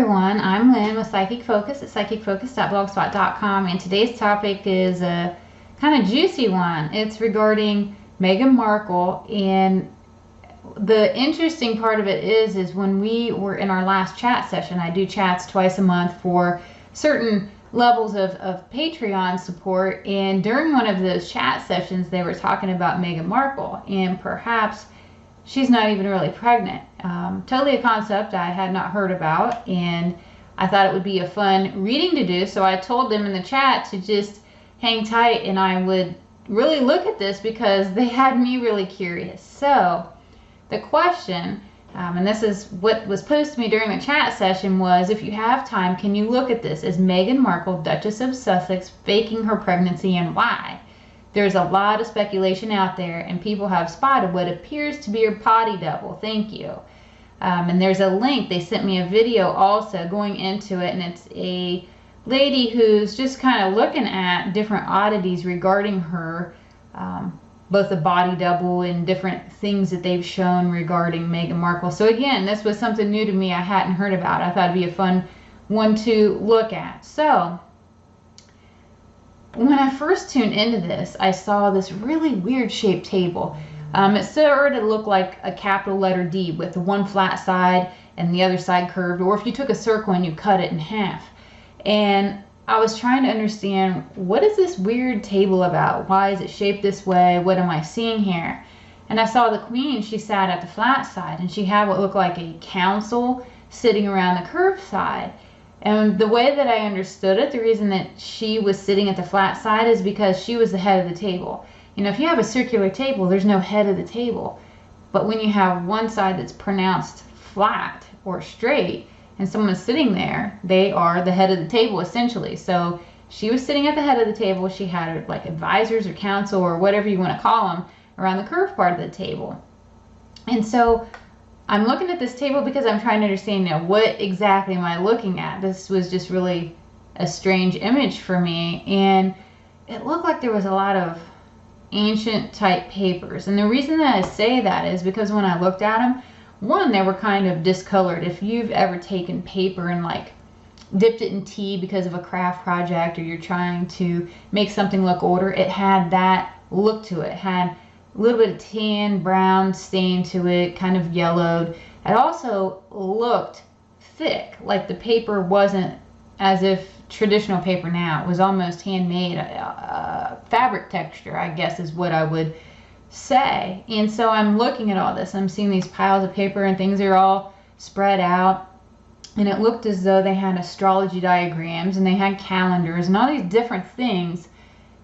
everyone, I'm Lynn with Psychic Focus at psychicfocus.blogspot.com, and today's topic is a kind of juicy one. It's regarding Meghan Markle, and the interesting part of it is when we were in our last chat session. I do chats twice a month for certain levels of Patreon support, and during one of those chat sessions they were talking about Meghan Markle, and perhaps she's not even really pregnant. Totally a concept I had not heard about, and I thought it would be a fun reading to do, so I told them in the chat to just hang tight and I would really look at this because they had me really curious. So the question, and this is what was posed to me during the chat session, was, if you have time, can you look at this? Is Meghan Markle, Duchess of Sussex, faking her pregnancy, and why? There's a lot of speculation out there, and people have spotted what appears to be her body double. Thank you. And there's a link. They sent me a video also going into it, and it's a lady who's just kind of looking at different oddities regarding her, both the body double and different things that they've shown regarding Meghan Markle. So again, this was something new to me I hadn't heard about. I thought it'd be a fun one to look at. So when I first tuned into this, I saw this really weird shaped table. It sort of looked like a capital letter D with the one flat side and the other side curved, or if you took a circle and you cut it in half. And I was trying to understand, what is this weird table about? Why is it shaped this way? What am I seeing here? And I saw the Queen. She sat at the flat side, and she had what looked like a council sitting around the curved side. And the way that I understood it, the reason that she was sitting at the flat side is because she was the head of the table. You know, if you have a circular table, there's no head of the table. But when you have one side that's pronounced flat or straight, and someone's sitting there, they are the head of the table, essentially. So she was sitting at the head of the table. She had like advisors or counsel or whatever you want to call them around the curved part of the table. And so I'm looking at this table because I'm trying to understand, you know, what exactly am I looking at? This was just really a strange image for me, and it looked like there was a lot of ancient type papers. And the reason that I say that is because when I looked at them, one, they were kind of discolored. If you've ever taken paper and like dipped it in tea because of a craft project, or you're trying to make something look older, it had that look to it. It had a little bit of tan, brown stain to it, kind of yellowed. It also looked thick, like the paper wasn't as if traditional paper now. It was almost handmade, fabric texture, I guess is what I would say. And so I'm looking at all this. I'm seeing these piles of paper and things are all spread out. And it looked as though they had astrology diagrams and they had calendars and all these different things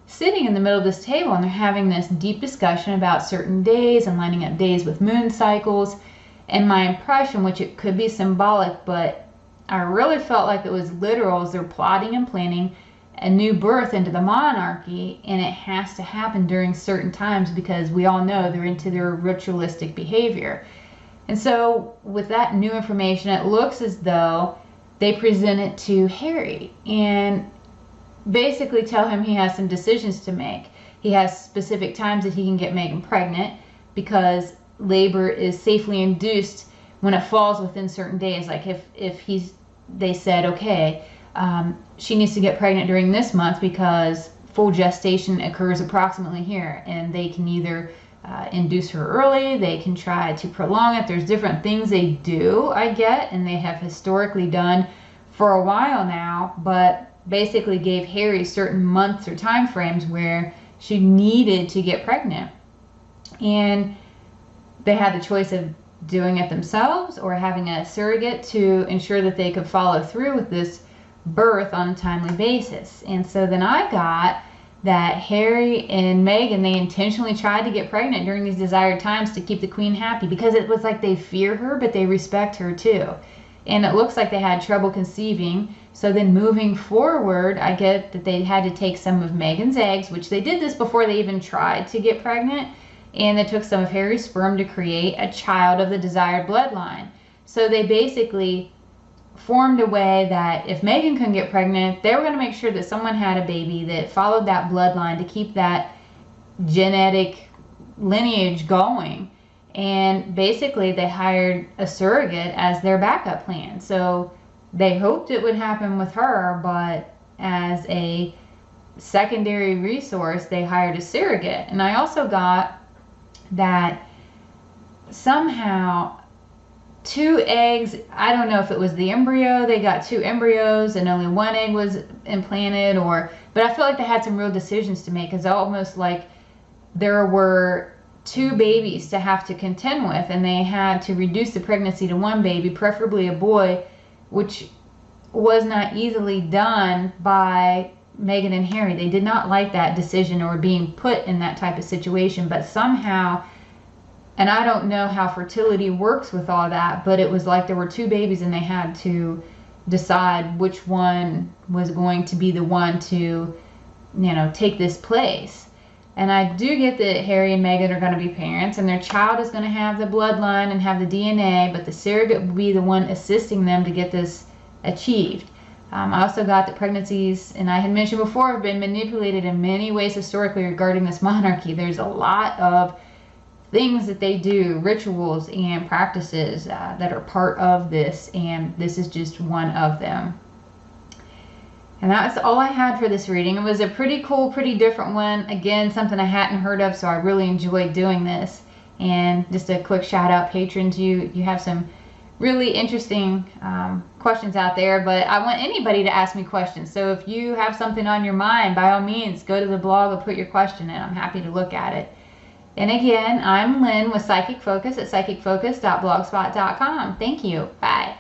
sitting in the middle of this table, and they're having this deep discussion about certain days and lining up days with moon cycles. And my impression, which it could be symbolic, but I really felt like it was literal, is they're plotting and planning a new birth into the monarchy, and it has to happen during certain times because we all know they're into their ritualistic behavior. And so with that new information, it looks as though they present it to Harry and basically tell him he has some decisions to make. He has specific times that he can get Meghan pregnant because labor is safely induced when it falls within certain days. Like if they said, okay, she needs to get pregnant during this month because full gestation occurs approximately here, and they can either induce her early, they can try to prolong it. There's different things they do, I get, and they have historically done for a while now, but basically gave Harry certain months or time frames where she needed to get pregnant. And they had the choice of doing it themselves or having a surrogate to ensure that they could follow through with this birth on a timely basis. And so then I got that Harry and Meghan, they intentionally tried to get pregnant during these desired times to keep the Queen happy, because it was like they fear her but they respect her too. And it looks like they had trouble conceiving. So then moving forward, I get that they had to take some of Meghan's eggs, which they did this before they even tried to get pregnant, and they took some of Harry's sperm to create a child of the desired bloodline. So they basically formed a way that if Meghan couldn't get pregnant, they were going to make sure that someone had a baby that followed that bloodline to keep that genetic lineage going. And basically they hired a surrogate as their backup plan. So they hoped it would happen with her, but as a secondary resource, they hired a surrogate. And I also got that somehow 2 eggs, I don't know if it was the embryo, they got 2 embryos and only 1 egg was implanted, but I feel like they had some real decisions to make. It's almost like there were 2 babies to have to contend with, and they had to reduce the pregnancy to 1 baby, preferably a boy, which was not easily done by Meghan and Harry. They did not like that decision or being put in that type of situation, but somehow, and I don't know how fertility works with all that, but it was like there were 2 babies and they had to decide which one was going to be the one to, take this place. And I do get that Harry and Meghan are going to be parents, and their child is going to have the bloodline and have the DNA, but the surrogate will be the one assisting them to get this achieved. I also got that pregnancies, and I had mentioned before, have been manipulated in many ways historically regarding this monarchy. There's a lot of things that they do, rituals and practices that are part of this, and this is just one of them. And that's all I had for this reading. It was a pretty cool, pretty different one. Again, something I hadn't heard of, so I really enjoyed doing this. And just a quick shout out, patrons, you have some really interesting questions out there, but I want anybody to ask me questions. So if you have something on your mind, by all means, go to the blog and put your question in. I'm happy to look at it. And again, I'm Lynn with Psychic Focus at psychicfocus.blogspot.com. Thank you. Bye.